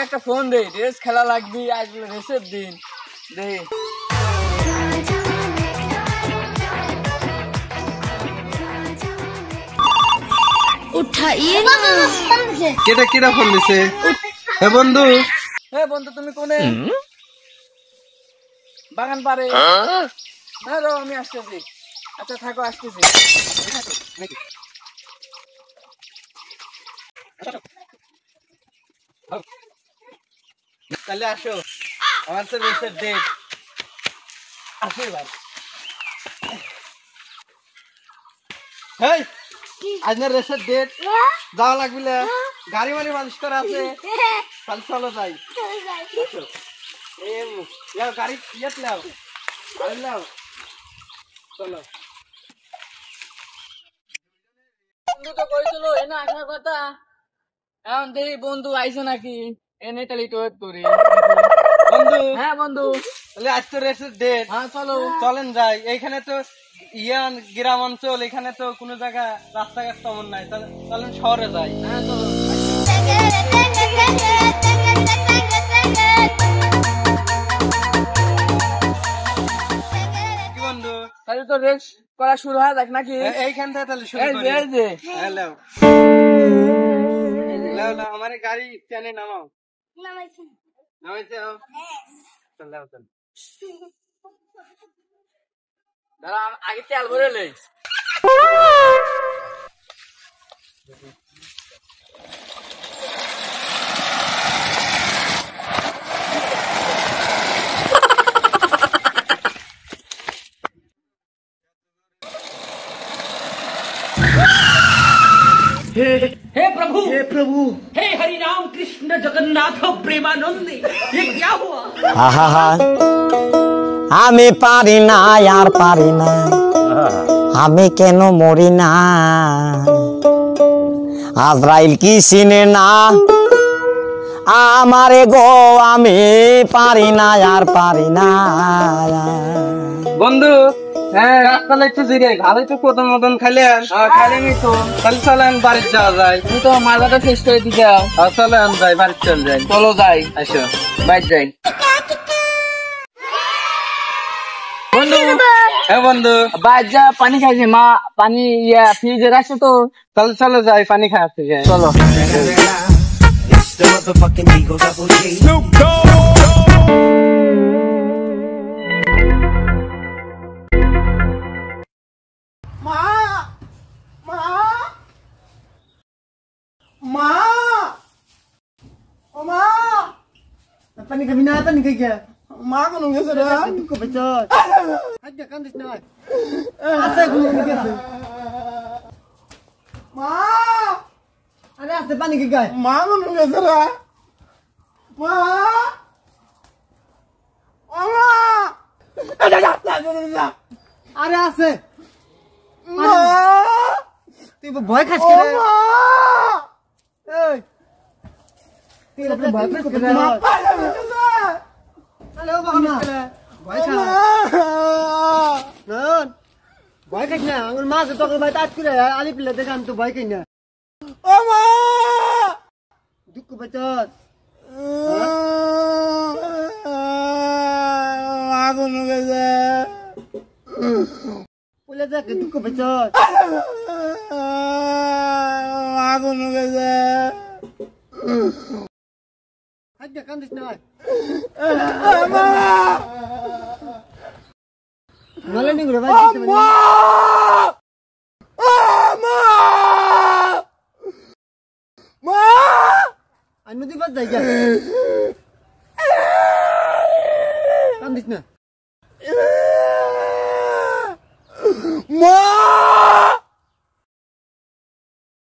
একটা ফোন দে, রেস খেলা লাগবি, আজ রেসের দিন দে। উঠাইয়ে না কেটা কেটা ফোন দিছে? হে বন্ধু, হে বন্ধু তুমি কোনে? বাগান পারে। হ্যাঁ রো আমি আসতেছি। আচ্ছা থাকো আসতেছি। তাহলে আসো, আমার তো রেসের ডেট। আসো এবার। হেই, আজ না রেসের ডেট, যাওয়া লাগবে না। গাড়ি মারি মালিশ করা আছে, তাহলে চলো যাই। আসো। লাও গাড়ি ইয়েত লাও, গাড়ি লাও, চলো। বন্ধু তো কইছিল এনে আসার কথা, এখন দেখি বন্ধু আইছে নাকি, এনে তাহলে একটু ওয়েট করি। বন্ধু, হ্যাঁ বন্ধু, তাহলে আজ তো রেসের ডেট, হ্যাঁ চলো। চলেন যাই। এইখানে তো গ্রাম অঞ্চল, এখানে তো কোনো জায়গা রাস্তাঘাট তেমন নাই, চলেন শহরে যাই। হ্যাঁ চলো। কি বন্ধু, তাহলে তো রেস করা শুরু হয় যাক নাকি? এইখান থেকে তাহলে শুরু এই করি। যে, এই যে। হ্যাঁ, লাও লাও লাও, আমার গাড়ি টেনে নামাও। নামাইছে? চল লাও চল। দাঁড়া আগে তেল ভরে লই। हे प्रभु, हे प्रभु, हे हरि राम कृष्ण जगन्नाथ प्रेमानंद, ये क्या हुआ? আমি পারি না আর পারি না, আমি কেন মরি না? আজরাইল কি চিনে না আমারে গো, আমি পারি না আর পারি না। বন্ধু, হ্যাঁ রাস্তাটা একটু জিরে, ভালোই তো প্রথম মতন খাইলেন। খাইলেনি তো, তাহলে চলেন বাড়ি যাওয়া যায়। তুমি তো মাজাটা শেষ করে দিতে। চলেন যাই, বাড়ি চল যাই। চলো যাই, আসো বাইক যাই। বন্ধু, হ্যাঁ বন্ধু, বাইক যা পানি খাইছে মা, পানি ফ্রিজে রাখছো তো। তাহলে চলো যাই, পানি খাওয়া থেকে। চলো। পানি খাবি না? পানি খাই গিয়া মা কোন গেছে রে? দুঃখ পেছ আজকে কান্দিস না। আছে কোন গেছে? মা, আরে আছে পানি খাই গায়। মা কোন গেছে রে? মা, ও মা, আরে আছে মা, তুই ভয় খাস কি রে? এই তুই আপনি ভয় পেয়ে কোথায় রে? আরে ও বাবা ভয় খা না, ভয় খাস না। আমার মা তো তোর ভাই তাত করে আলি পিলে দেখান তো ভয় খাই না। ও মা, দুঃখ পেছ মা কোন গেছে? বলে দেখ দুঃখ পেছ মা কোন গেছে? আজকে কান্দিস না। নলে নি ঘুরে ভাই আমি নদী বাদ যাই গা কান্দিস না। মা